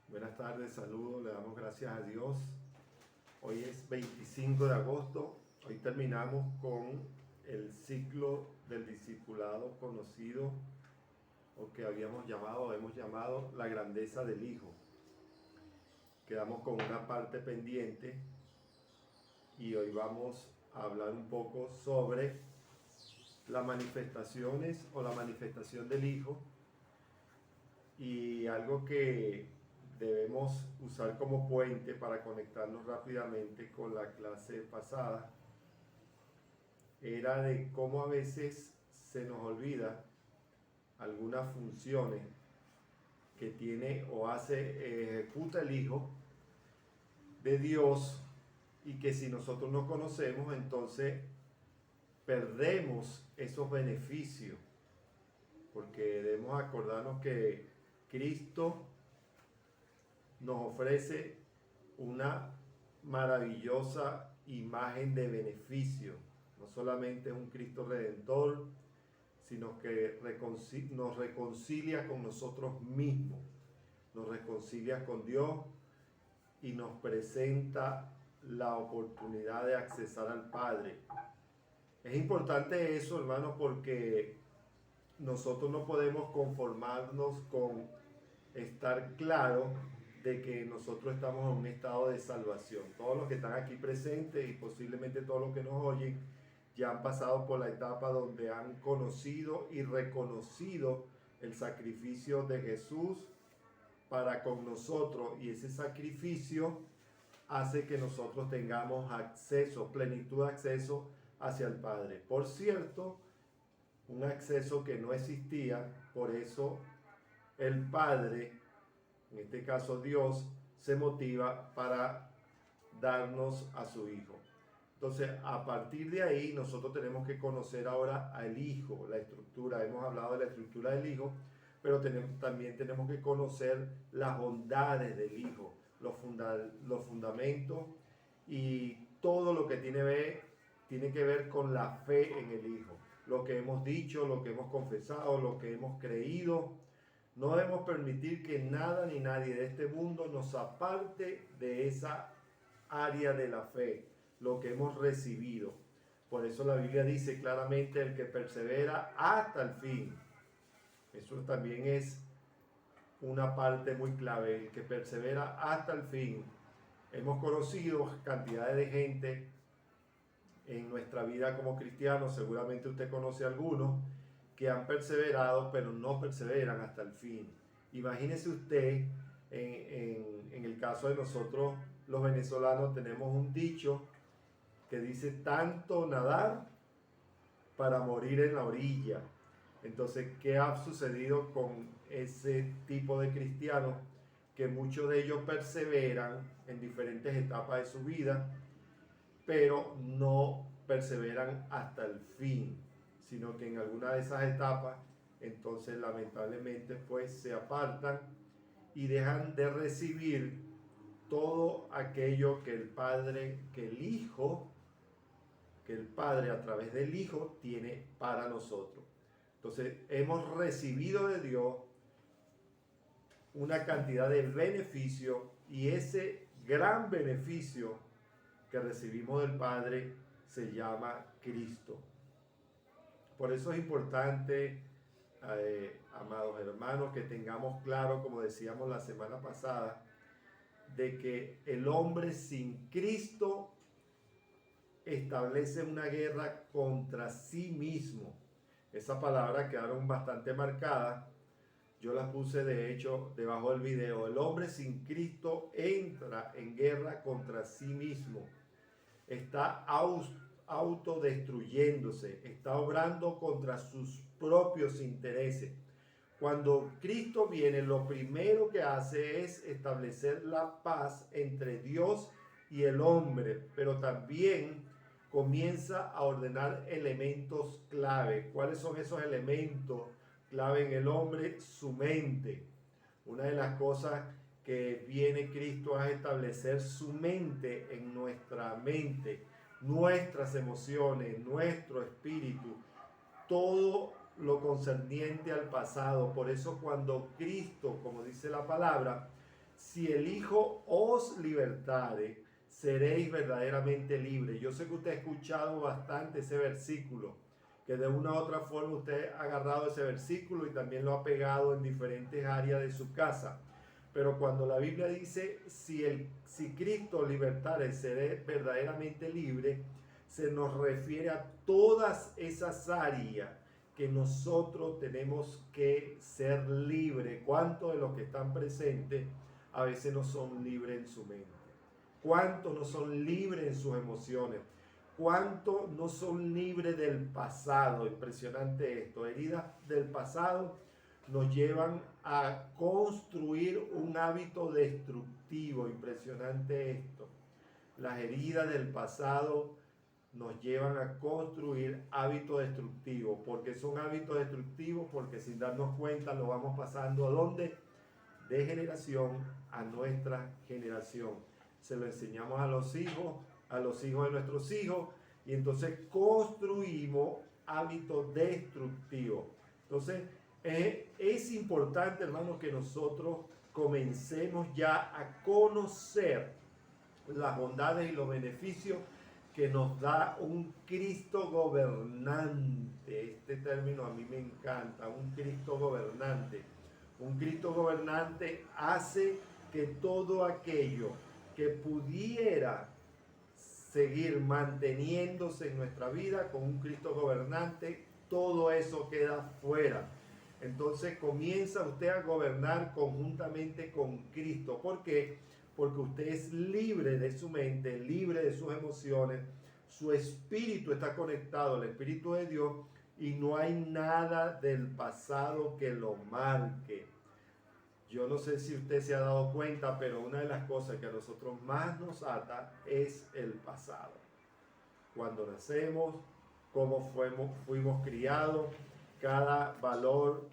Buenas tardes, saludos, le damos gracias a Dios. Hoy es 25 de agosto, hoy terminamos con el ciclo del discipulado conocido o que hemos llamado la grandeza del Hijo. Quedamos con una parte pendiente y hoy vamos a hablar un poco sobre las manifestaciones o la manifestación del Hijo y algo que debemos usar como puente para conectarnos rápidamente con la clase pasada era de cómo a veces se nos olvida algunas funciones que tiene o ejecuta el Hijo de Dios y que si nosotros no conocemos entonces perdemos esos beneficios, porque debemos acordarnos que Cristo nos ofrece una maravillosa imagen de beneficio. No solamente es un Cristo redentor, sino que nos reconcilia con nosotros mismos, nos reconcilia con Dios y nos presenta la oportunidad de accesar al Padre. Es importante eso, hermanos, porque nosotros no podemos conformarnos con estar claro de que nosotros estamos en un estado de salvación. Todos los que están aquí presentes y posiblemente todos los que nos oyen ya han pasado por la etapa donde han conocido y reconocido el sacrificio de Jesús para con nosotros, y ese sacrificio hace que nosotros tengamos acceso, plenitud de acceso hacia el Padre. Por cierto, un acceso que no existía, por eso el Padre, en este caso Dios, se motiva para darnos a su Hijo. Entonces, a partir de ahí, nosotros tenemos que conocer ahora al Hijo, la estructura. Hemos hablado de la estructura del Hijo, pero también tenemos que conocer las bondades del Hijo, los fundamentos y todo lo que tiene que ver con la fe en el Hijo. Lo que hemos dicho, lo que hemos confesado, lo que hemos creído. No debemos permitir que nada ni nadie de este mundo nos aparte de esa área de la fe, lo que hemos recibido. Por eso la Biblia dice claramente: el que persevera hasta el fin. Eso también es una parte muy clave, el que persevera hasta el fin. Hemos conocido cantidades de gente en nuestra vida como cristianos, seguramente usted conoce algunos, que han perseverado, pero no perseveran hasta el fin. Imagínese usted, en el caso de nosotros los venezolanos, tenemos un dicho que dice: tanto nadar para morir en la orilla. Entonces, ¿qué ha sucedido con ese tipo de cristianos? Que muchos de ellos perseveran en diferentes etapas de su vida, pero no perseveran hasta el fin, sino que en alguna de esas etapas, entonces lamentablemente pues se apartan y dejan de recibir todo aquello que el Padre, que el Hijo, que el Padre a través del Hijo tiene para nosotros. Entonces hemos recibido de Dios una cantidad de beneficio, y ese gran beneficio que recibimos del Padre se llama Cristo. Por eso es importante, amados hermanos, que tengamos claro, como decíamos la semana pasada, de que el hombre sin Cristo establece una guerra contra sí mismo. Esas palabras quedaron bastante marcadas. Yo las puse de hecho debajo del video. El hombre sin Cristo entra en guerra contra sí mismo. Está autodestruyéndose, está obrando contra sus propios intereses. Cuando Cristo viene, lo primero que hace es establecer la paz entre Dios y el hombre, pero también comienza a ordenar elementos clave. ¿Cuáles son esos elementos clave en el hombre? Su mente. Una de las cosas que viene Cristo a establecer su mente en nuestra mente, nuestras emociones, nuestro espíritu, todo lo concerniente al pasado. Por eso cuando Cristo, como dice la palabra, si el Hijo os libertare, seréis verdaderamente libres. Yo sé que usted ha escuchado bastante ese versículo, que de una u otra forma usted ha agarrado ese versículo y también lo ha pegado en diferentes áreas de su casa. Pero cuando la Biblia dice, si Cristo libertare, seré verdaderamente libre, se nos refiere a todas esas áreas que nosotros tenemos que ser libres. ¿Cuántos de los que están presentes a veces no son libres en su mente? ¿Cuántos no son libres en sus emociones? ¿Cuántos no son libres del pasado? Impresionante esto. Heridas del pasado nos llevan a construir un hábito destructivo. Impresionante esto. Las heridas del pasado nos llevan a construir hábitos destructivos. ¿Por qué son hábitos destructivos? Porque sin darnos cuenta lo vamos pasando ¿a dónde? De generación a nuestra generación. Se lo enseñamos a los hijos de nuestros hijos, y entonces construimos hábitos destructivos. Entonces, es importante, hermanos, que nosotros comencemos ya a conocer las bondades y los beneficios que nos da un Cristo gobernante. Este término a mí me encanta, un Cristo gobernante. Un Cristo gobernante hace que todo aquello que pudiera seguir manteniéndose en nuestra vida con un Cristo gobernante, todo eso queda fuera. Entonces comienza usted a gobernar conjuntamente con Cristo. ¿Por qué? Porque usted es libre de su mente, libre de sus emociones, su espíritu está conectado al Espíritu de Dios y no hay nada del pasado que lo marque. Yo no sé si usted se ha dado cuenta, pero una de las cosas que a nosotros más nos ata es el pasado. Cuando nacemos, cómo fuimos criados, cada valor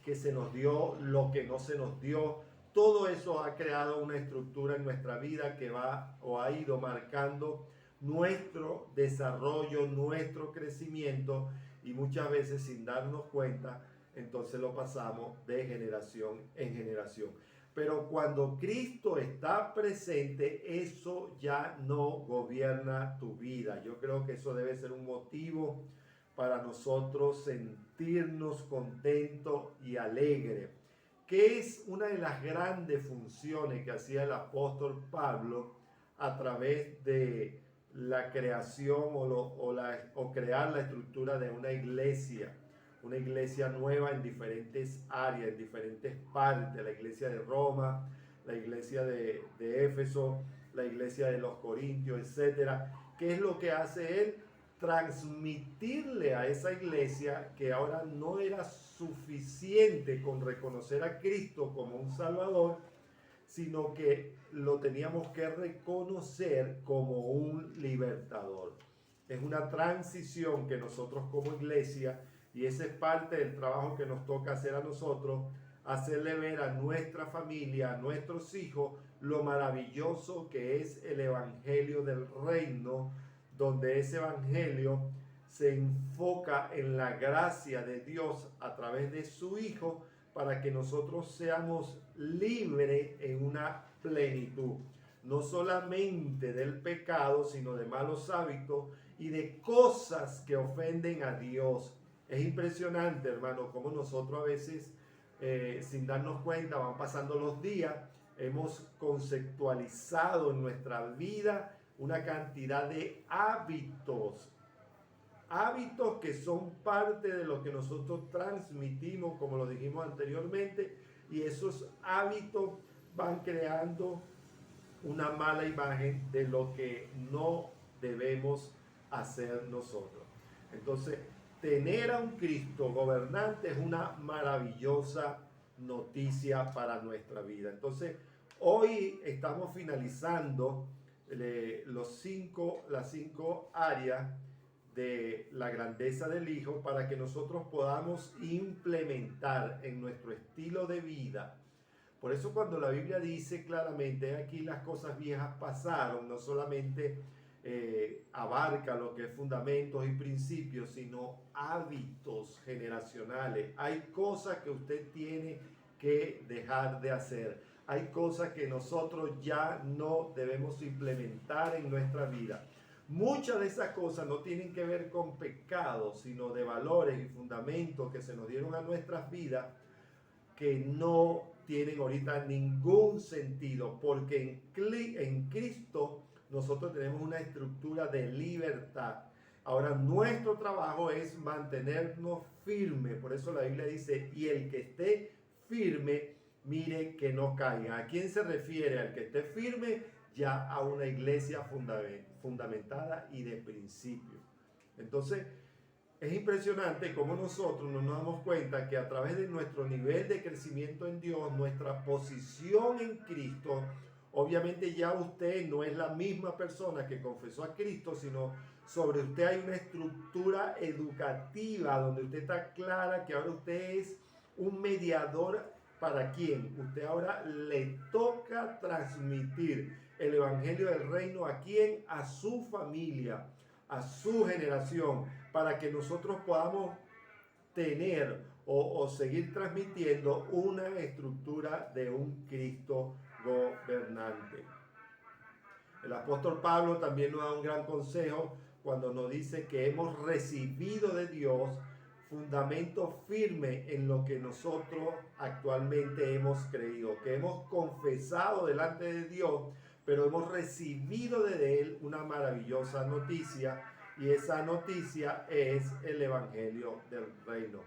que se nos dio, lo que no se nos dio, todo eso ha creado una estructura en nuestra vida que va o ha ido marcando nuestro desarrollo, nuestro crecimiento, y muchas veces sin darnos cuenta, entonces lo pasamos de generación en generación. Pero cuando Cristo está presente, eso ya no gobierna tu vida. Yo creo que eso debe ser un motivo para nosotros sentirnos contentos y alegres, que es una de las grandes funciones que hacía el apóstol Pablo a través de la creación o crear la estructura de una iglesia nueva en diferentes áreas, en diferentes partes, la iglesia de Roma, la iglesia de Éfeso, la iglesia de los Corintios, etcétera. ¿Qué es lo que hace él? Transmitirle a esa iglesia que ahora no era suficiente con reconocer a Cristo como un Salvador, sino que lo teníamos que reconocer como un libertador. Es una transición que nosotros como iglesia, y esa es parte del trabajo que nos toca hacer a nosotros, hacerle ver a nuestra familia, a nuestros hijos, lo maravilloso que es el evangelio del reino, donde ese evangelio se enfoca en la gracia de Dios a través de su Hijo, para que nosotros seamos libres en una plenitud, no solamente del pecado, sino de malos hábitos y de cosas que ofenden a Dios. Es impresionante, hermano, cómo nosotros a veces, sin darnos cuenta, van pasando los días, hemos conceptualizado en nuestra vida una cantidad de hábitos que son parte de lo que nosotros transmitimos, como lo dijimos anteriormente, y esos hábitos van creando una mala imagen de lo que no debemos hacer nosotros. Entonces, tener a un Cristo gobernante es una maravillosa noticia para nuestra vida. Entonces, hoy estamos finalizando las cinco áreas de la grandeza del Hijo, para que nosotros podamos implementar en nuestro estilo de vida. Por eso cuando la Biblia dice claramente, aquí las cosas viejas pasaron, no solamente abarca lo que es fundamentos y principios, sino hábitos generacionales. Hay cosas que usted tiene que dejar de hacer. hay cosas que nosotros ya no debemos implementar en nuestra vida. Muchas de esas cosas no tienen que ver con pecados, sino de valores y fundamentos que se nos dieron a nuestras vidas que no tienen ahorita ningún sentido, porque en Cristo nosotros tenemos una estructura de libertad. Ahora nuestro trabajo es mantenernos firmes, por eso la Biblia dice, y el que esté firme, mire que no caiga. ¿A quién se refiere? Al que esté firme, ya a una iglesia fundamentada y de principio. Entonces, es impresionante cómo nosotros no nos damos cuenta que a través de nuestro nivel de crecimiento en Dios, nuestra posición en Cristo, obviamente ya usted no es la misma persona que confesó a Cristo, sino sobre usted hay una estructura educativa donde usted está clara que ahora usted es un mediador. ¿Para quién? Usted ahora le toca transmitir el evangelio del reino. ¿A quién? A su familia, a su generación, para que nosotros podamos tener o seguir transmitiendo una estructura de un Cristo gobernante. El apóstol Pablo también nos da un gran consejo cuando nos dice que hemos recibido de Dios fundamento firme en lo que nosotros actualmente hemos creído, que hemos confesado delante de Dios, pero hemos recibido de Él una maravillosa noticia, y esa noticia es el Evangelio del Reino.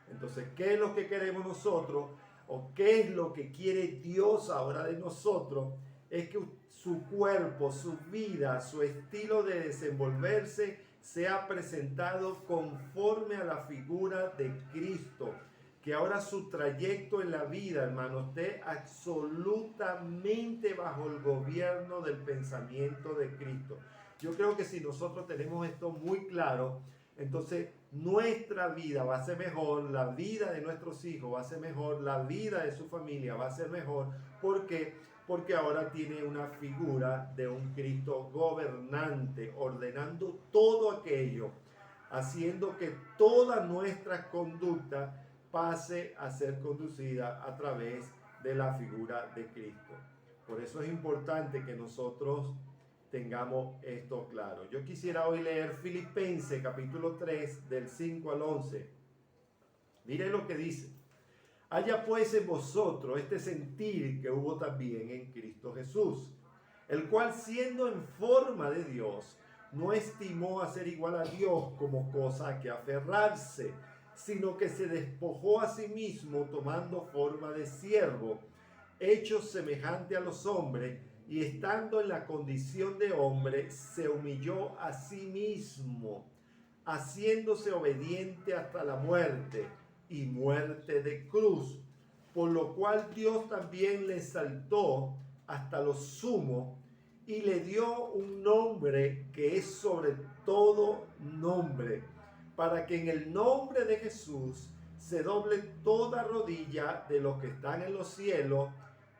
Entonces, ¿qué es lo que queremos nosotros? ¿O qué es lo que quiere Dios ahora de nosotros? Es que su cuerpo, su vida, su estilo de desenvolverse sea presentado conforme a la figura de Cristo. Que ahora su trayecto en la vida, hermano, esté absolutamente bajo el gobierno del pensamiento de Cristo. Yo creo que si nosotros tenemos esto muy claro, entonces nuestra vida va a ser mejor, la vida de nuestros hijos va a ser mejor, la vida de su familia va a ser mejor. ¿Por qué? Porque ahora tiene una figura de un Cristo gobernante, ordenando todo aquello, haciendo que toda nuestra conducta pase a ser conducida a través de la figura de Cristo. Por eso es importante que nosotros tengamos esto claro. Yo quisiera hoy leer Filipenses capítulo 3 del 5 al 11. Miren lo que dice. Haya pues en vosotros este sentir que hubo también en Cristo Jesús, el cual siendo en forma de Dios, no estimó a ser igual a Dios como cosa a que aferrarse, sino que se despojó a sí mismo tomando forma de siervo, hecho semejante a los hombres, y estando en la condición de hombre, se humilló a sí mismo, haciéndose obediente hasta la muerte y muerte de cruz, por lo cual Dios también le exaltó hasta lo sumo y le dio un nombre que es sobre todo nombre, para que en el nombre de Jesús se doble toda rodilla de los que están en los cielos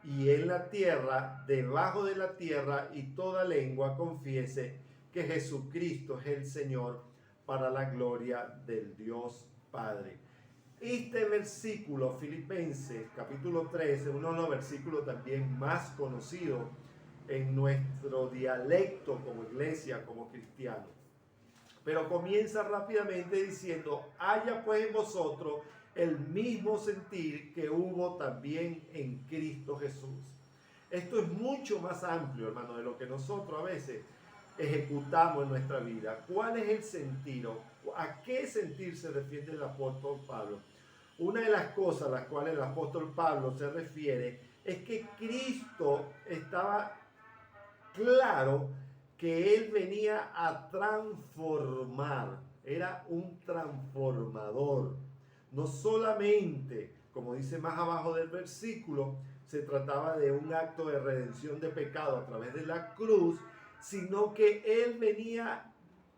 y en la tierra, debajo de la tierra, y toda lengua confiese que Jesucristo es el Señor, para la gloria del Dios Padre. Este versículo, Filipenses capítulo 3, es uno de los versículos también más conocidos en nuestro dialecto como iglesia, como cristianos. Pero comienza rápidamente diciendo, haya pues en vosotros el mismo sentir que hubo también en Cristo Jesús. Esto es mucho más amplio, hermano, de lo que nosotros a veces ejecutamos en nuestra vida. ¿Cuál es el sentido? ¿A qué sentir se refiere el apóstol Pablo? Una de las cosas a las cuales el apóstol Pablo se refiere es que Cristo estaba claro que él venía a transformar, era un transformador. No solamente, como dice más abajo del versículo, se trataba de un acto de redención de pecado a través de la cruz, sino que él venía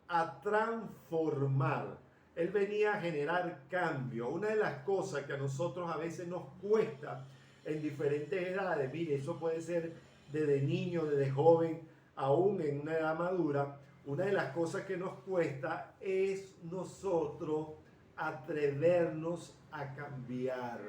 a transformar, él venía a generar cambio. Una de las cosas que a nosotros a veces nos cuesta en diferentes edades, mire, eso puede ser desde niño, desde joven, aún en una edad madura, una de las cosas que nos cuesta es nosotros atrevernos a cambiar.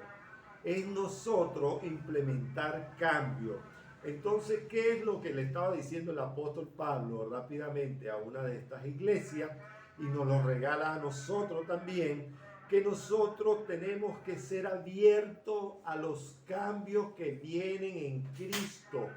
es nosotros implementar cambio. Entonces, ¿qué es lo que le estaba diciendo el apóstol Pablo rápidamente a una de estas iglesias? Y nos lo regala a nosotros también, que nosotros tenemos que ser abiertos a los cambios que vienen en Cristo,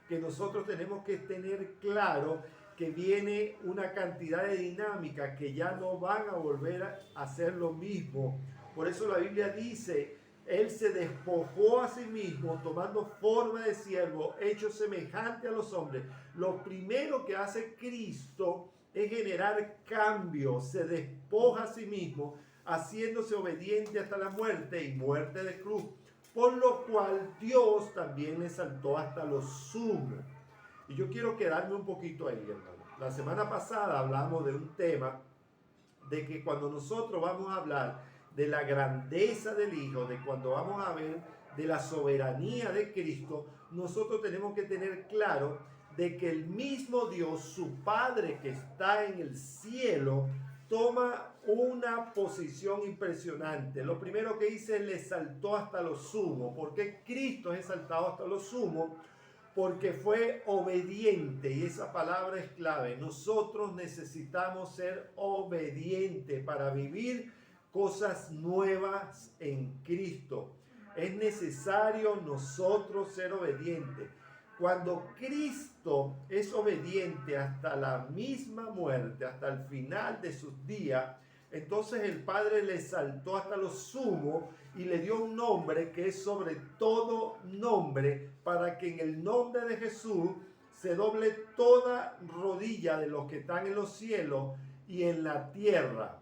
que nosotros tenemos que tener claro que viene una cantidad de dinámicas que ya no van a volver a hacer lo mismo. Por eso la Biblia dice, Él se despojó a sí mismo, tomando forma de siervo, hecho semejante a los hombres. Lo primero que hace Cristo es generar cambio, se despoja a sí mismo, haciéndose obediente hasta la muerte y muerte de cruz, por lo cual Dios también le exaltó hasta lo sumo. Y yo quiero quedarme un poquito ahí, hermano. La semana pasada hablamos de un tema de que cuando nosotros vamos a hablar de la grandeza del Hijo, de cuando vamos a ver de la soberanía de Cristo, nosotros tenemos que tener claro de que el mismo Dios, su Padre que está en el cielo, toma una posición impresionante. Lo primero que dice, le exaltó hasta lo sumo. ¿Por qué Cristo es exaltado hasta lo sumo? Porque fue obediente, y esa palabra es clave. Nosotros necesitamos ser obedientes para vivir cosas nuevas en Cristo. Es necesario nosotros ser obedientes. Cuando Cristo es obediente hasta la misma muerte, hasta el final de sus días, entonces el Padre le exaltó hasta lo sumo y le dio un nombre que es sobre todo nombre, para que en el nombre de Jesús se doble toda rodilla de los que están en los cielos y en la tierra.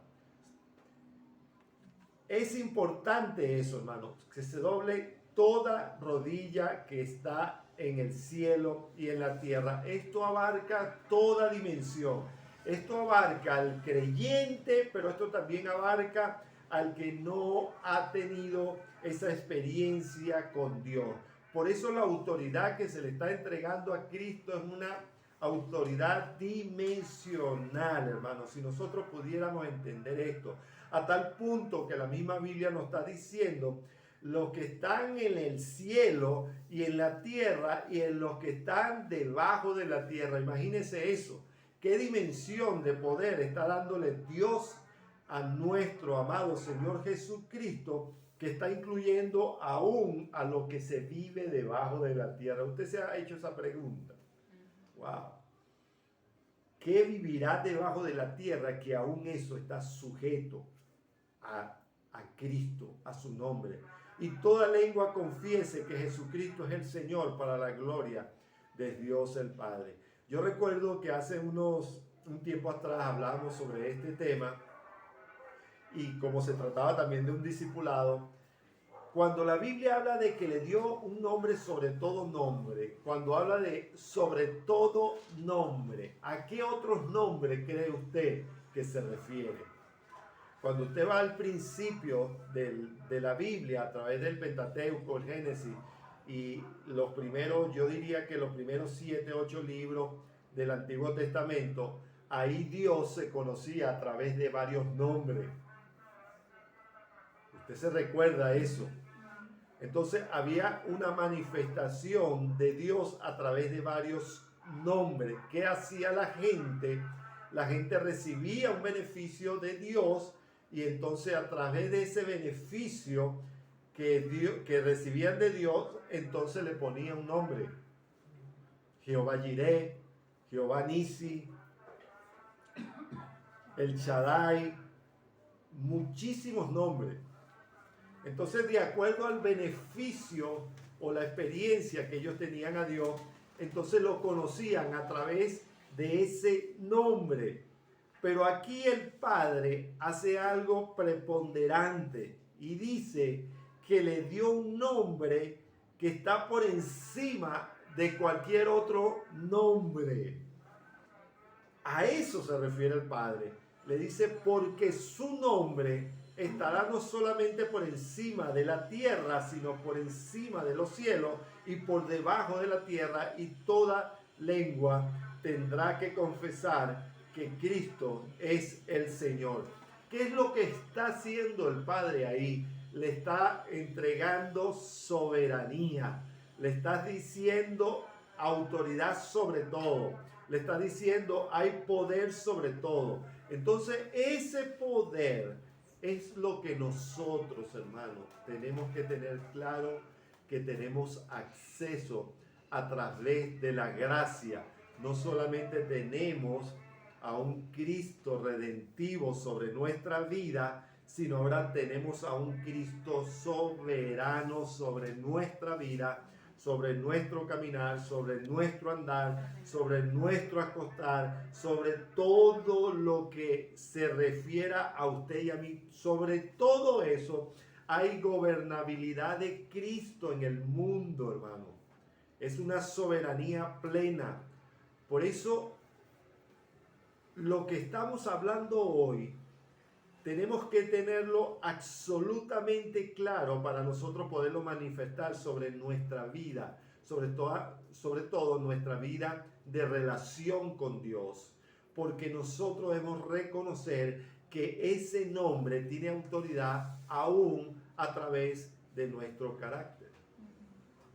Es importante eso, hermanos, que se doble toda rodilla que está en el cielo y en la tierra. Esto abarca toda dimensión. Esto abarca al creyente, pero esto también abarca al que no ha tenido esa experiencia con Dios. Por eso la autoridad que se le está entregando a Cristo es una autoridad dimensional, hermanos. Si nosotros pudiéramos entender esto, a tal punto que la misma Biblia nos está diciendo, los que están en el cielo y en la tierra y en los que están debajo de la tierra. Imagínense eso. ¿Qué dimensión de poder está dándole Dios a nuestro amado Señor Jesucristo, que está incluyendo aún a lo que se vive debajo de la tierra? Usted se ha hecho esa pregunta. Wow. ¿Qué vivirá debajo de la tierra que aún eso está sujeto a Cristo, a su nombre? Y toda lengua confiese que Jesucristo es el Señor, para la gloria de Dios el Padre. Yo recuerdo que hace un tiempo atrás hablábamos sobre este tema, y como se trataba también de un discipulado, cuando la Biblia habla de que le dio un nombre sobre todo nombre, cuando habla de sobre todo nombre, ¿a qué otros nombres cree usted que se refiere? Cuando usted va al principio de la Biblia, a través del Pentateuco, el Génesis, y los primeros, yo diría que los primeros 7, 8 libros del Antiguo Testamento, ahí Dios se conocía a través de varios nombres. Usted se recuerda eso. Entonces había una manifestación de Dios a través de varios nombres. ¿Qué hacía la gente? La gente recibía un beneficio de Dios, y entonces a través de ese beneficio que recibían de Dios, entonces le ponía un nombre. Jehová Jireh, Jehová Nisi, El Shaddai, muchísimos nombres. Entonces, de acuerdo al beneficio o la experiencia que ellos tenían a Dios, entonces lo conocían a través de ese nombre. Pero aquí el Padre hace algo preponderante y dice que le dio un nombre que está por encima de cualquier otro nombre. A eso se refiere el Padre. Le dice, porque su nombre estará no solamente por encima de la tierra, sino por encima de los cielos y por debajo de la tierra, y toda lengua tendrá que confesar que Cristo es el Señor. ¿Qué es lo que está haciendo el Padre ahí? le está entregando soberanía. Le estás diciendo autoridad sobre todo. Le estás diciendo hay poder sobre todo. Entonces ese poder es lo que nosotros, hermanos, tenemos que tener claro, que tenemos acceso a través de la gracia. No solamente tenemos a un Cristo redentivo sobre nuestra vida, sino ahora tenemos a un Cristo soberano sobre nuestra vida, sobre nuestro caminar, sobre nuestro andar, sobre nuestro acostar, sobre todo lo que se refiera a usted y a mí. Sobre todo eso hay gobernabilidad de Cristo en el mundo, hermano. Es una soberanía plena. Por eso, lo que estamos hablando hoy, tenemos que tenerlo absolutamente claro para nosotros poderlo manifestar sobre nuestra vida, sobre todo nuestra vida de relación con Dios. Porque nosotros debemos reconocer que ese nombre tiene autoridad aún a través de nuestro carácter.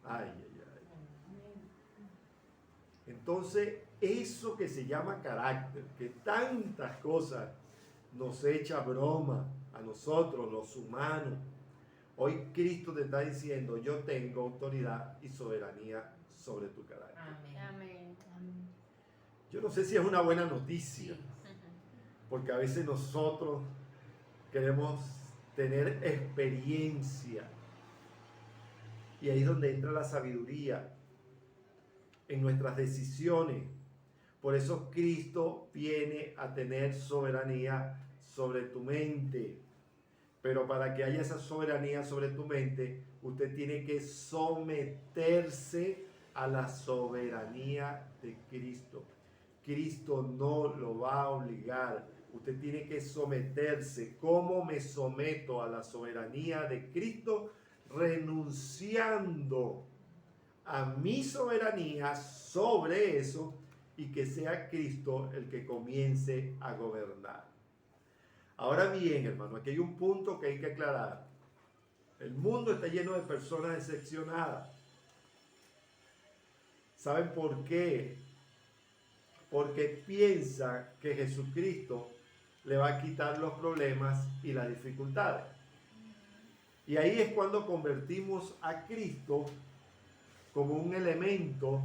Ay, ay, ay. Entonces, eso que se llama carácter, que tantas cosas nos echa broma a nosotros, los humanos. Hoy Cristo te está diciendo, yo tengo autoridad y soberanía sobre tu carácter. Amén. Yo no sé si es una buena noticia, porque a veces nosotros queremos tener experiencia. Y ahí es donde entra la sabiduría en nuestras decisiones. Por eso Cristo viene a tener soberanía sobre tu mente. Pero para que haya esa soberanía sobre tu mente, usted tiene que someterse a la soberanía de Cristo. Cristo no lo va a obligar. Usted tiene que someterse. ¿Cómo me someto a la soberanía de Cristo? Renunciando a mi soberanía sobre eso y que sea Cristo el que comience a gobernar. Ahora bien, hermano, aquí hay un punto que hay que aclarar. El mundo está lleno de personas decepcionadas. ¿Saben por qué? Porque piensa que Jesucristo le va a quitar los problemas y las dificultades. Y ahí es cuando convertimos a Cristo como un elemento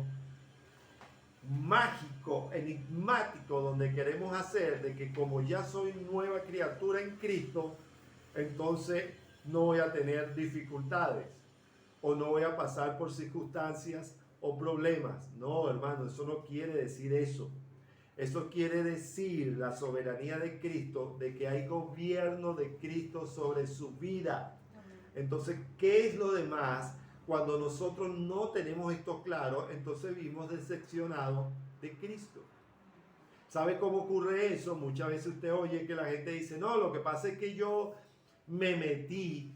mágico, enigmático, donde queremos hacer de que como ya soy nueva criatura en Cristo, entonces no voy a tener dificultades o no voy a pasar por circunstancias o problemas. No, hermano, eso no quiere decir eso. Eso quiere decir la soberanía de Cristo, de que hay gobierno de Cristo sobre su vida. Entonces, ¿qué es lo demás? Cuando nosotros no tenemos esto claro, entonces vivimos decepcionados de Cristo. ¿Sabe cómo ocurre eso? Muchas veces usted oye que la gente dice, no, lo que pasa es que yo me metí,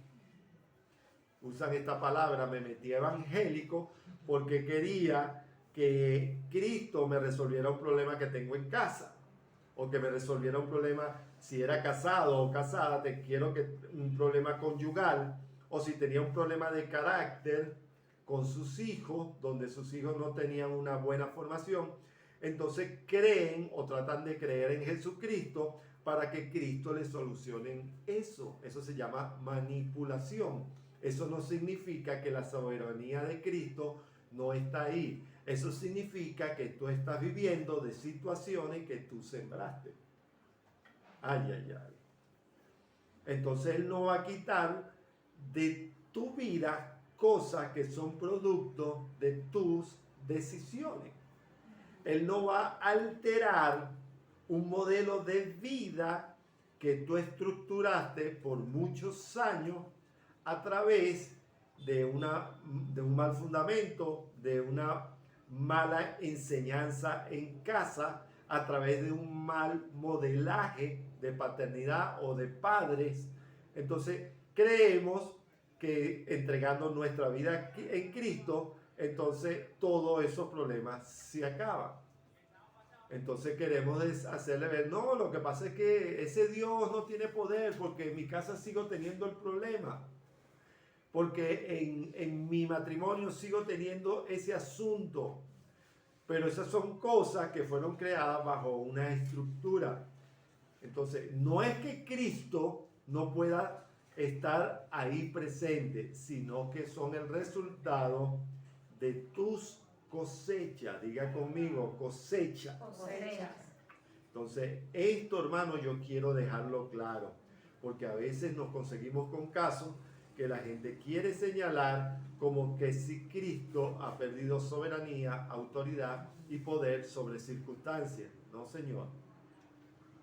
usan esta palabra, me metí evangélico, porque quería que Cristo me resolviera un problema que tengo en casa, o que me resolviera un problema, si era casado o casada, un problema conyugal, o si tenía un problema de carácter con sus hijos, donde sus hijos no tenían una buena formación, entonces creen o tratan de creer en Jesucristo para que Cristo les solucione eso. Eso se llama manipulación. Eso no significa que la soberanía de Cristo no está ahí. Eso significa que tú estás viviendo de situaciones que tú sembraste. Ay, ay, ay. Entonces Él no va a quitar de tu vida cosas que son producto de tus decisiones. Él no va a alterar un modelo de vida que tú estructuraste por muchos años a través de un mal fundamento, de una mala enseñanza en casa, a través de un mal modelaje de paternidad o de padres. Entonces creemos que entregando nuestra vida en Cristo, entonces todos esos problemas se acaban. Entonces queremos hacerle ver, no, lo que pasa es que ese Dios no tiene poder porque en mi casa sigo teniendo el problema. porque en mi matrimonio sigo teniendo ese asunto. Pero esas son cosas que fueron creadas bajo una estructura. Entonces, no es que Cristo no pueda estar ahí presente, sino que son el resultado de tus cosechas. Diga conmigo, cosecha. Cosechas. Entonces, esto, hermano, yo quiero dejarlo claro, porque a veces nos conseguimos con casos que la gente quiere señalar como que si Cristo ha perdido soberanía, autoridad y poder sobre circunstancias. No, Señor.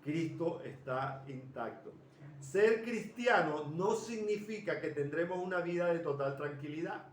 Cristo está intacto. Ser cristiano no significa que tendremos una vida de total tranquilidad.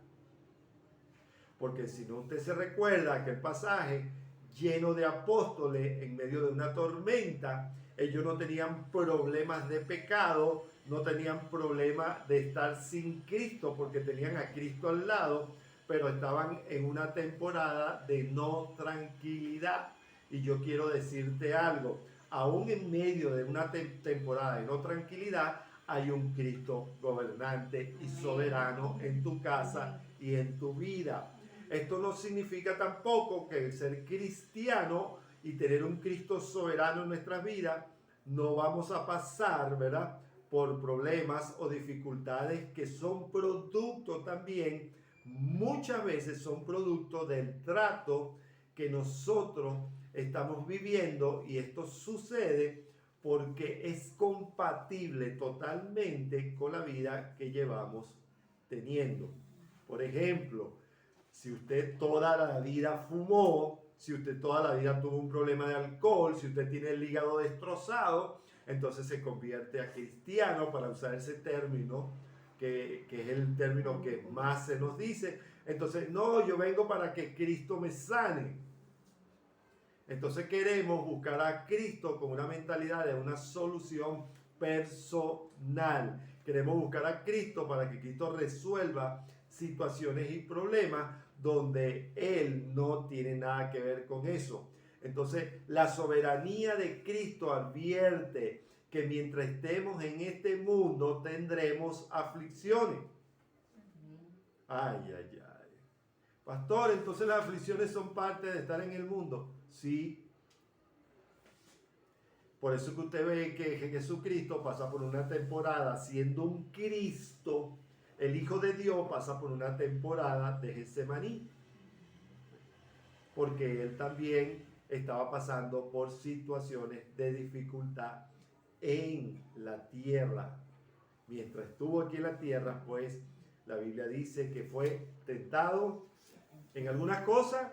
Porque si no, usted se recuerda aquel pasaje lleno de apóstoles en medio de una tormenta. Ellos no tenían problemas de pecado, no tenían problema de estar sin Cristo porque tenían a Cristo al lado, pero estaban en una temporada de no tranquilidad. Y yo quiero decirte algo, aún en medio de una temporada de no tranquilidad, hay un Cristo gobernante y soberano en tu casa y en tu vida. Esto no significa tampoco que el ser cristiano y tener un Cristo soberano en nuestras vidas no vamos a pasar, ¿verdad?, por problemas o dificultades que son producto también, muchas veces son producto del trato que nosotros estamos viviendo, y esto sucede porque es compatible totalmente con la vida que llevamos teniendo. Por ejemplo, si usted toda la vida fumó, si usted toda la vida tuvo un problema de alcohol, si usted tiene el hígado destrozado, entonces se convierte a cristiano, para usar ese término, que es el término que más se nos dice. Entonces, no, yo vengo para que Cristo me sane. Entonces queremos buscar a Cristo con una mentalidad de una solución personal. Queremos buscar a Cristo para que Cristo resuelva situaciones y problemas donde Él no tiene nada que ver con eso. Entonces, la soberanía de Cristo advierte que mientras estemos en este mundo tendremos aflicciones. Ay, ay, ay. Pastor, entonces las aflicciones son parte de estar en el mundo. Sí. Por eso que usted ve que Jesucristo pasa por una temporada siendo un Cristo. El Hijo de Dios pasa por una temporada de Getsemaní, porque Él también estaba pasando por situaciones de dificultad en la tierra. Mientras estuvo aquí en la tierra, pues la Biblia dice que fue tentado en algunas cosas,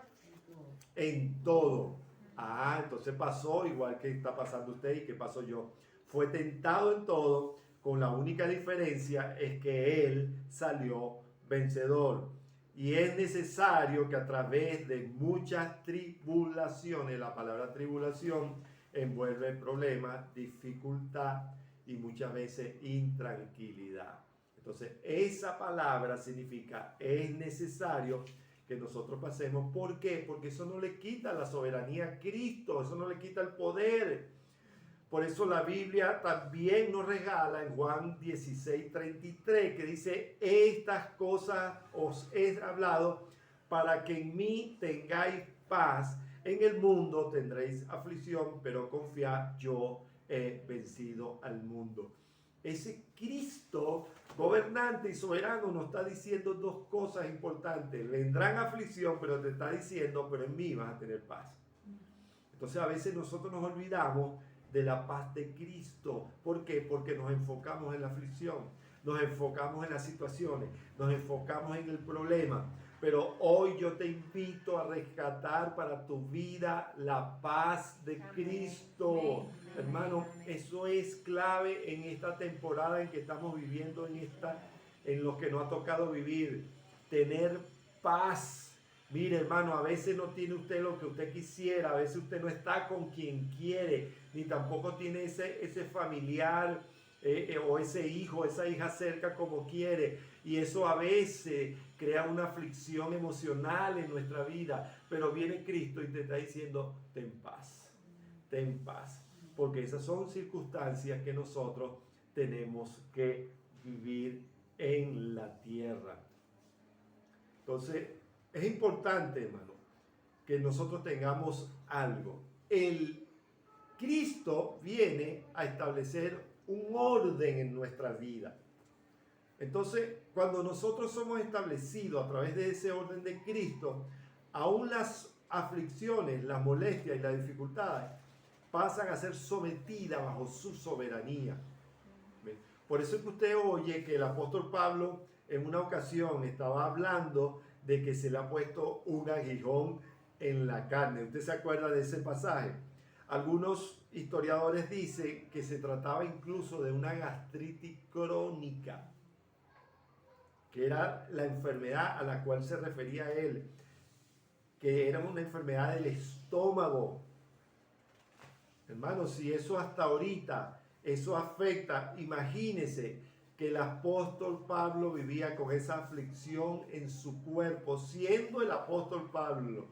en todo. Ah, entonces pasó igual que está pasando usted y que pasó yo. Fue tentado en todo, con la única diferencia es que Él salió vencedor. Y es necesario que a través de muchas tribulaciones, la palabra tribulación envuelve problemas, dificultad y muchas veces intranquilidad. Entonces, esa palabra significa es necesario que nosotros pasemos. ¿Por qué? Porque eso no le quita la soberanía a Cristo, eso no le quita el poder. Por eso la Biblia también nos regala en Juan 16:33, que dice: estas cosas os he hablado para que en mí tengáis paz. En el mundo tendréis aflicción, pero confiad, yo he vencido al mundo. Ese Cristo gobernante y soberano nos está diciendo dos cosas importantes. Vendrán aflicción, pero te está diciendo, pero en mí vas a tener paz. Entonces a veces nosotros nos olvidamos de la paz de Cristo. ¿Por qué? Porque nos enfocamos en la aflicción, nos enfocamos en las situaciones, nos enfocamos en el problema. Pero hoy yo te invito a rescatar para tu vida la paz de Cristo. Hermano, eso es clave en esta temporada en que estamos viviendo, en lo que nos ha tocado vivir. Tener paz. Mire, hermano, a veces no tiene usted lo que usted quisiera, a veces usted no está con quien quiere, ni tampoco tiene ese familiar o ese hijo, esa hija cerca como quiere. Y eso a veces crea una aflicción emocional en nuestra vida. Pero viene Cristo y te está diciendo: ten paz, ten paz. Porque esas son circunstancias que nosotros tenemos que vivir en la tierra. Entonces, es importante, hermano, que nosotros tengamos algo. El Cristo viene a establecer un orden en nuestra vida. Entonces, cuando nosotros somos establecidos a través de ese orden de Cristo, aún las aflicciones, las molestias y las dificultades pasan a ser sometidas bajo su soberanía. Por eso es que usted oye que el apóstol Pablo en una ocasión estaba hablando de que se le ha puesto un aguijón en la carne. ¿Usted se acuerda de ese pasaje? Algunos historiadores dicen que se trataba incluso de una gastritis crónica, que era la enfermedad a la cual se refería él, que era una enfermedad del estómago. Hermanos, si eso hasta ahorita, eso afecta, imagínese que el apóstol Pablo vivía con esa aflicción en su cuerpo, siendo el apóstol Pablo.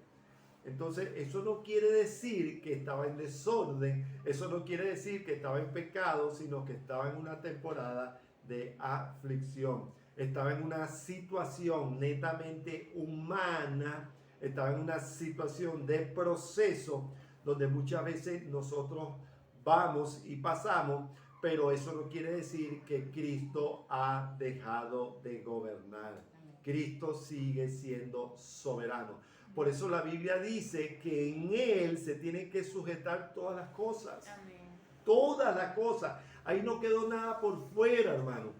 Entonces, eso no quiere decir que estaba en desorden, eso no quiere decir que estaba en pecado, sino que estaba en una temporada de aflicción. Estaba en una situación netamente humana, estaba en una situación de proceso donde muchas veces nosotros vamos y pasamos, pero eso no quiere decir que Cristo ha dejado de gobernar. Cristo sigue siendo soberano. Por eso la Biblia dice que en Él se tienen que sujetar todas las cosas. Amén. Todas las cosas. Ahí no quedó nada por fuera, hermano.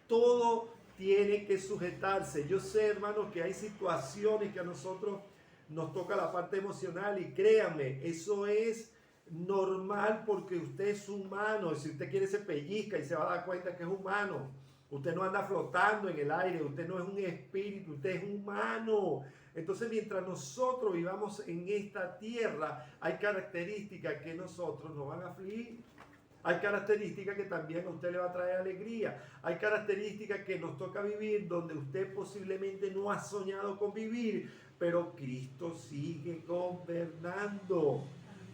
Todo tiene que sujetarse. Yo sé, hermano, que hay situaciones que a nosotros nos toca la parte emocional y créanme, eso es normal porque usted es humano. Si usted quiere se pellizca y se va a dar cuenta que es humano. Usted no anda flotando en el aire, usted no es un espíritu, usted es humano. Entonces, mientras nosotros vivamos en esta tierra, hay características que nosotros nos van a afligir. Hay características que también a usted le va a traer alegría. Hay características que nos toca vivir donde usted posiblemente no ha soñado con vivir, pero Cristo sigue gobernando.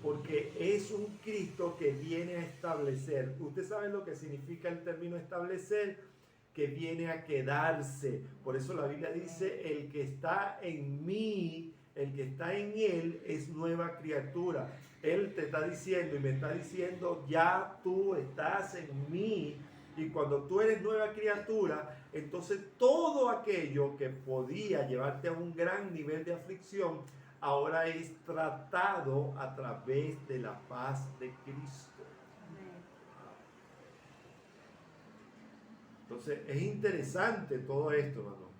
Porque es un Cristo que viene a establecer. ¿Usted sabe lo que significa el término establecer? Que viene a quedarse. Por eso la Biblia dice, el que está en mí, el que está en Él es nueva criatura. Él te está diciendo y me está diciendo, ya tú estás en mí. Y cuando tú eres nueva criatura, entonces todo aquello que podía llevarte a un gran nivel de aflicción, ahora es tratado a través de la paz de Cristo. Entonces es interesante todo esto, hermano.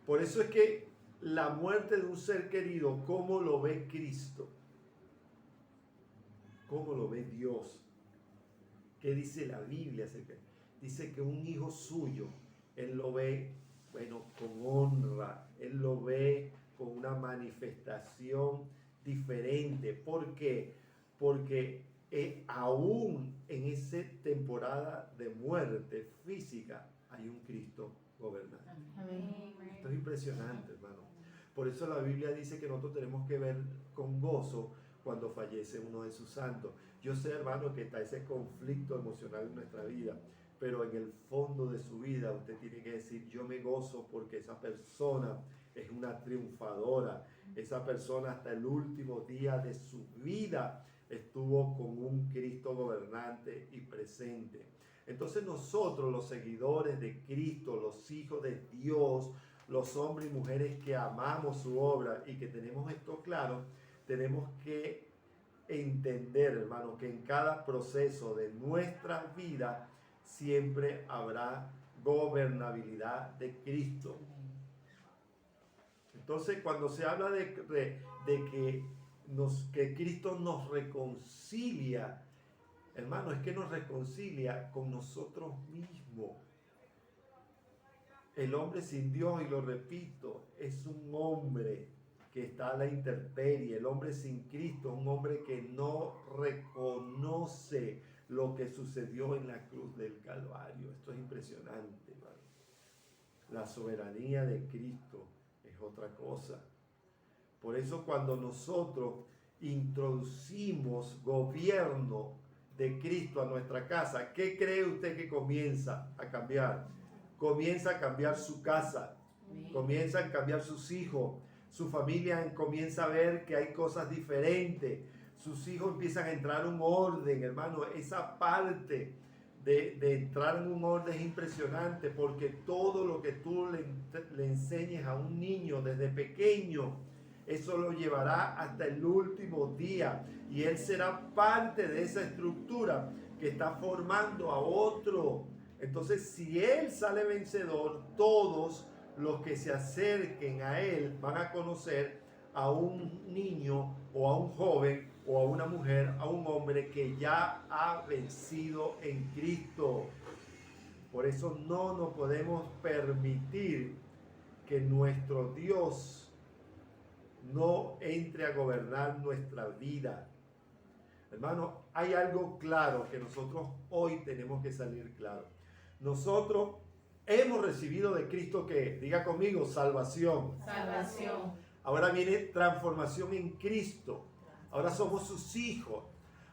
Por eso es que la muerte de un ser querido, ¿cómo lo ve Cristo? ¿Cómo lo ve Dios? ¿Qué dice la Biblia? Dice que un hijo suyo, Él lo ve, bueno, con honra. Él lo ve con una manifestación diferente. ¿Por qué? Porque aún en esa temporada de muerte física hay un Cristo gobernante. Amén. Esto es impresionante, hermano. Por eso la Biblia dice que nosotros tenemos que ver con gozo cuando fallece uno de sus santos. Yo sé, hermano, que está ese conflicto emocional en nuestra vida, pero en el fondo de su vida usted tiene que decir, yo me gozo porque esa persona es una triunfadora. Esa persona hasta el último día de su vida estuvo con un Cristo gobernante y presente. Entonces nosotros, los seguidores de Cristo, los hijos de Dios, los hombres y mujeres que amamos su obra y que tenemos esto claro, tenemos que entender, hermano, que en cada proceso de nuestra vida siempre habrá gobernabilidad de Cristo. Entonces, cuando se habla de que Cristo nos reconcilia, hermano, es que nos reconcilia con nosotros mismos. El hombre sin Dios, y lo repito, es un hombre que está a la intemperie. El hombre sin Cristo es un hombre que no reconoce lo que sucedió en la cruz del Calvario. Esto es impresionante, hermano. La soberanía de Cristo es otra cosa. Por eso cuando nosotros introducimos gobierno de Cristo a nuestra casa, ¿qué cree usted que comienza a cambiar? comienza a cambiar su casa, comienzan a cambiar sus hijos, su familia comienza a ver que hay cosas diferentes, sus hijos empiezan a entrar en un orden, hermano. Esa parte de entrar en un orden es impresionante, porque todo lo que tú le enseñes a un niño desde pequeño, eso lo llevará hasta el último día, y él será parte de esa estructura que está formando a otro. Entonces, si él sale vencedor, todos los que se acerquen a él van a conocer a un niño o a un joven o a una mujer, a un hombre que ya ha vencido en Cristo. Por eso no nos podemos permitir que nuestro Dios no entre a gobernar nuestra vida. Hermano, hay algo claro que nosotros hoy tenemos que salir claro. Nosotros hemos recibido de Cristo, que diga conmigo, salvación. Salvación. Ahora viene transformación en Cristo. Ahora somos sus hijos.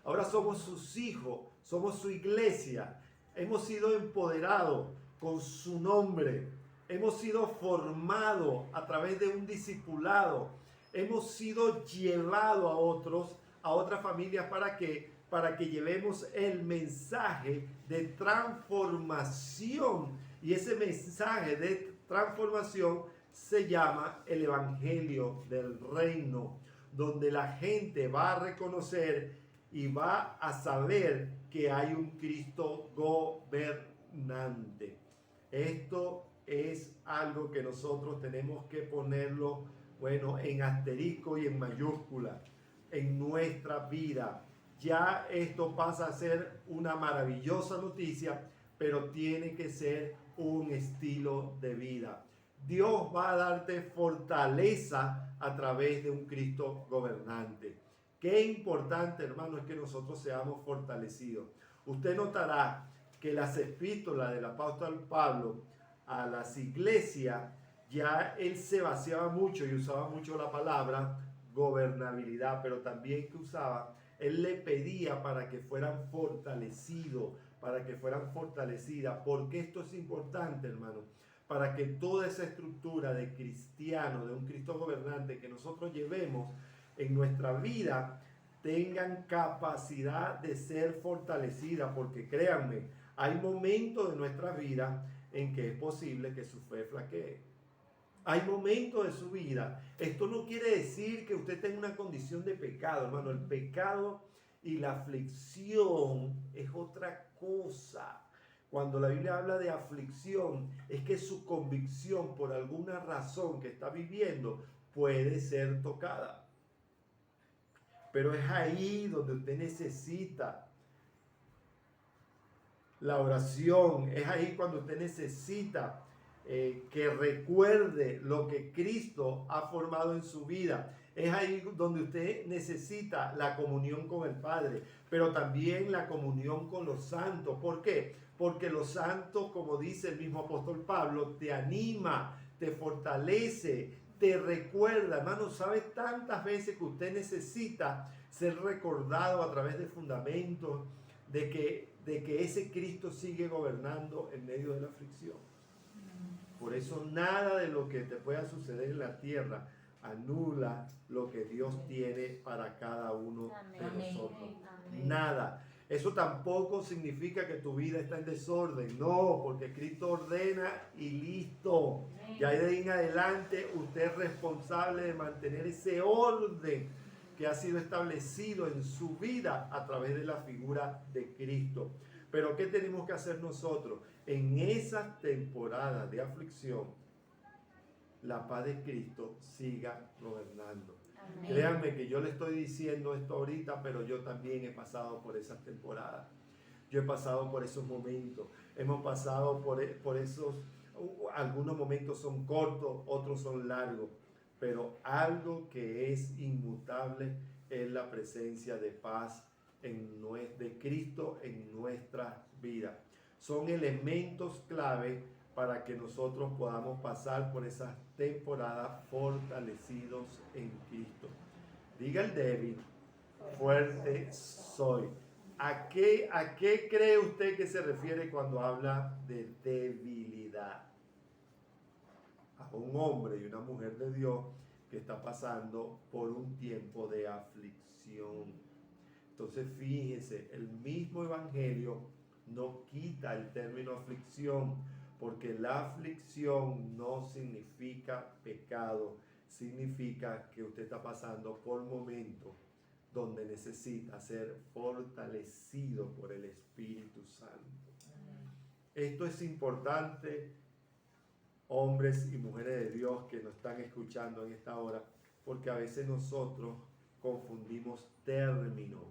Ahora somos sus hijos. Somos su iglesia. Hemos sido empoderados con su nombre. Hemos sido formados a través de un discipulado. Hemos sido llevados a otras familias para que llevemos el mensaje de transformación. Y ese mensaje de transformación se llama el Evangelio del Reino, donde la gente va a reconocer y va a saber que hay un Cristo gobernante. Esto es algo que nosotros tenemos que ponerlo, en asterisco y en mayúscula en nuestra vida. Ya esto pasa a ser una maravillosa noticia, pero tiene que ser un estilo de vida. Dios va a darte fortaleza a través de un Cristo gobernante. Qué importante, hermano, es que nosotros seamos fortalecidos. Usted notará que las epístolas del apóstol Pablo a las iglesias, ya él se vaciaba mucho y usaba mucho la palabra gobernabilidad, pero también que usaba, él le pedía para que fueran fortalecidos, para que fueran fortalecidas. Porque esto es importante, hermano, para que toda esa estructura de cristiano, de un Cristo gobernante que nosotros llevemos en nuestra vida, tengan capacidad de ser fortalecida. Porque créanme, hay momentos de nuestra vida en que es posible que su fe flaquee. Hay momentos de su vida. Esto no quiere decir que usted tenga una condición de pecado, hermano. El pecado y la aflicción es otra cosa. Cuando la Biblia habla de aflicción, es que su convicción por alguna razón que está viviendo puede ser tocada. Pero es ahí donde usted necesita la oración. Es ahí cuando usted necesita que recuerde lo que Cristo ha formado en su vida. Es ahí donde usted necesita la comunión con el Padre, pero también la comunión con los santos. ¿Por qué? Porque los santos, como dice el mismo apóstol Pablo, te anima, te fortalece, te recuerda. Hermano, ¿sabe tantas veces que usted necesita ser recordado a través de fundamentos de que ese Cristo sigue gobernando en medio de la aflicción? Por eso nada de lo que te pueda suceder en la tierra anula lo que Dios tiene para cada uno de nosotros. Nada. Eso tampoco significa que tu vida está en desorden. No, porque Cristo ordena y listo. Ya de ahí en adelante usted es responsable de mantener ese orden que ha sido establecido en su vida a través de la figura de Cristo. Pero ¿qué tenemos que hacer nosotros? En esa temporada de aflicción, la paz de Cristo siga gobernando. Amén. Créanme que yo le estoy diciendo esto ahorita, pero yo también he pasado por esas temporadas. Yo he pasado por esos momentos. Hemos pasado por esos, algunos momentos son cortos, otros son largos. Pero algo que es inmutable es la presencia de paz de Cristo en nuestra vida. Son elementos clave para que nosotros podamos pasar por esas temporadas fortalecidos en Cristo. Diga el débil, fuerte soy. ¿A qué cree usted que se refiere cuando habla de debilidad? A un hombre y una mujer de Dios que está pasando por un tiempo de aflicción. Entonces fíjese, el mismo evangelio no quita el término aflicción, porque la aflicción no significa pecado, significa que usted está pasando por momentos donde necesita ser fortalecido por el Espíritu Santo. Esto es importante, hombres y mujeres de Dios que nos están escuchando en esta hora, porque a veces nosotros confundimos términos.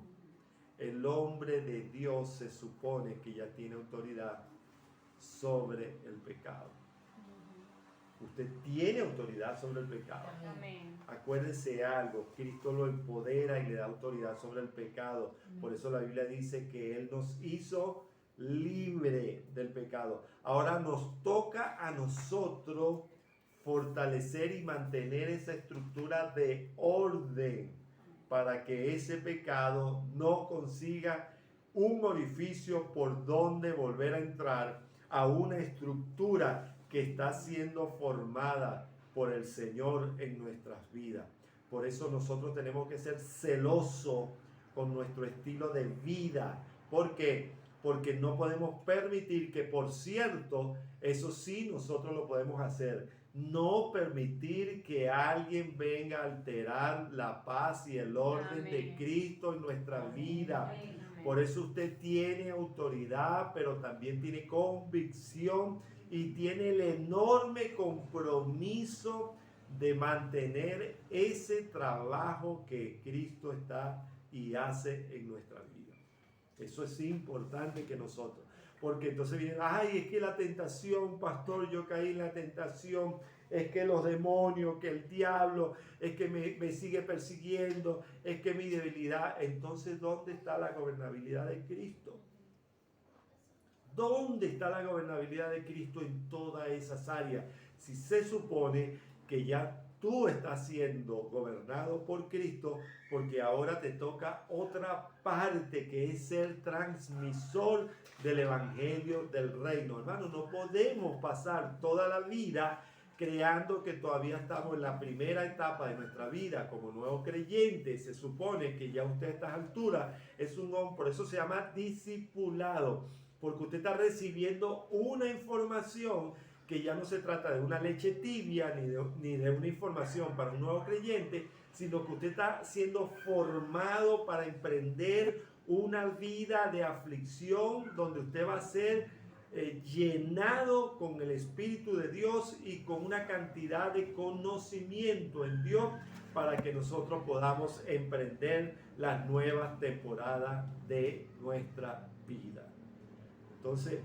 El hombre de Dios se supone que ya tiene autoridad sobre el pecado. Usted tiene autoridad sobre el pecado. Amén. Acuérdese algo, Cristo lo empodera y le da autoridad sobre el pecado. Por eso la Biblia dice que Él nos hizo libre del pecado. Ahora nos toca a nosotros fortalecer y mantener esa estructura de orden para que ese pecado no consiga un orificio por donde volver a entrar a una estructura que está siendo formada por el Señor en nuestras vidas. Por eso nosotros tenemos que ser celosos con nuestro estilo de vida. ¿Por qué? Porque no podemos permitir que, por cierto, eso sí nosotros lo podemos hacer, no permitir que alguien venga a alterar la paz y el orden de Cristo en nuestra vida. Por eso usted tiene autoridad, pero también tiene convicción y tiene el enorme compromiso de mantener ese trabajo que Cristo está y hace en nuestra vida. Eso es importante que nosotros, porque entonces vienen, ay, es que la tentación, pastor, yo caí en la tentación, es que los demonios, que el diablo, es que me sigue persiguiendo, es que mi debilidad. Entonces, ¿dónde está la gobernabilidad de Cristo? ¿Dónde está la gobernabilidad de Cristo en todas esas áreas? Si se supone que ya tú estás siendo gobernado por Cristo, porque ahora te toca otra parte que es ser transmisor del evangelio del reino. Hermano, no podemos pasar toda la vida creando que todavía estamos en la primera etapa de nuestra vida como nuevo creyente. Se supone que ya usted a estas alturas es un hombre, por eso se llama discipulado, porque usted está recibiendo una información que ya no se trata de una leche tibia ni de una información para un nuevo creyente, sino que usted está siendo formado para emprender una vida de aflicción donde usted va a ser llenado con el Espíritu de Dios y con una cantidad de conocimiento en Dios para que nosotros podamos emprender las nuevas temporadas de nuestra vida. Entonces,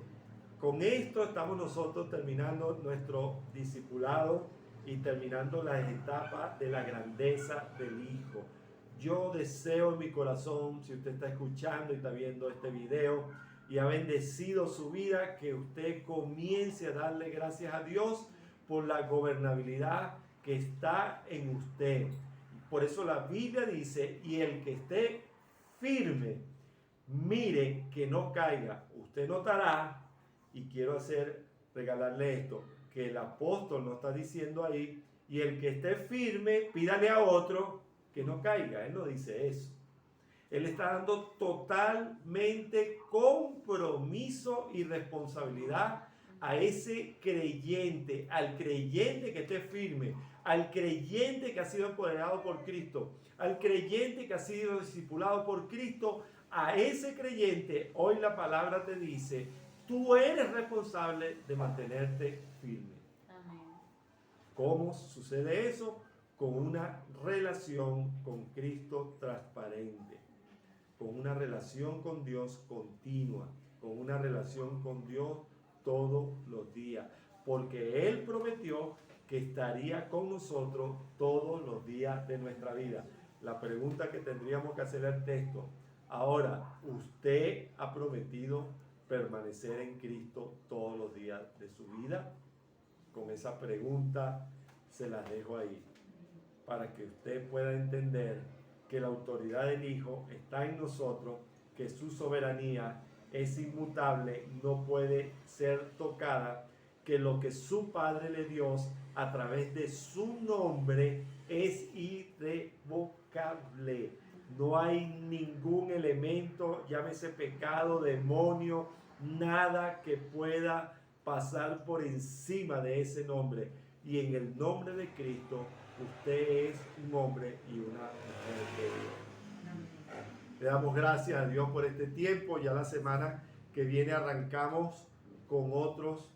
con esto estamos nosotros terminando nuestro discipulado y terminando las etapas de la grandeza del Hijo. Yo deseo en mi corazón, si usted está escuchando y está viendo este video y ha bendecido su vida, que usted comience a darle gracias a Dios por la gobernabilidad que está en usted. Por eso la Biblia dice, y el que esté firme, mire que no caiga. Usted notará, y quiero regalarle esto, que el apóstol nos está diciendo ahí, y el que esté firme, pídale a otro que no caiga. Él no dice eso. Él está dando totalmente compromiso y responsabilidad a ese creyente, al creyente que esté firme, al creyente que ha sido empoderado por Cristo, al creyente que ha sido discipulado por Cristo. A ese creyente, hoy la palabra te dice, tú eres responsable de mantenerte firme. Amén. ¿Cómo sucede eso? Con una relación con Cristo transparente, con una relación con Dios continua, con una relación con Dios todos los días, porque Él prometió que estaría con nosotros todos los días de nuestra vida. La pregunta que tendríamos que hacer al texto, ahora, ¿usted ha prometido permanecer en Cristo todos los días de su vida? Con esa pregunta se las dejo ahí, para que usted pueda entender que la autoridad del Hijo está en nosotros que su soberanía es inmutable, no puede ser tocada, que lo que su Padre le dio a través de su nombre es irrevocable. No hay ningún elemento, llámese pecado, demonio, nada que pueda pasar por encima de ese nombre. Y en el nombre de Cristo, usted es un hombre y una mujer de Dios. Le damos gracias a Dios por este tiempo. Ya la semana que viene arrancamos con otros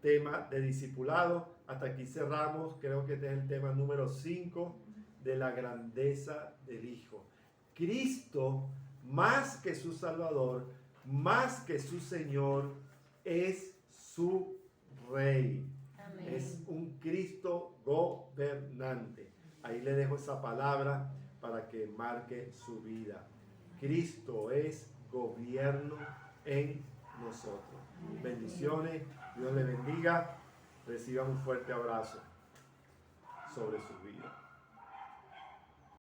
temas de discipulado. Hasta aquí cerramos. Creo que este es el tema número 5 de la grandeza del Hijo. Cristo, más que su Salvador, más que su Señor, es su Rey. Amén. Es un Cristo gobernante. Ahí le dejo esa palabra para que marque su vida. Cristo es gobierno en nosotros. Bendiciones, Dios le bendiga. Reciban un fuerte abrazo sobre su vida.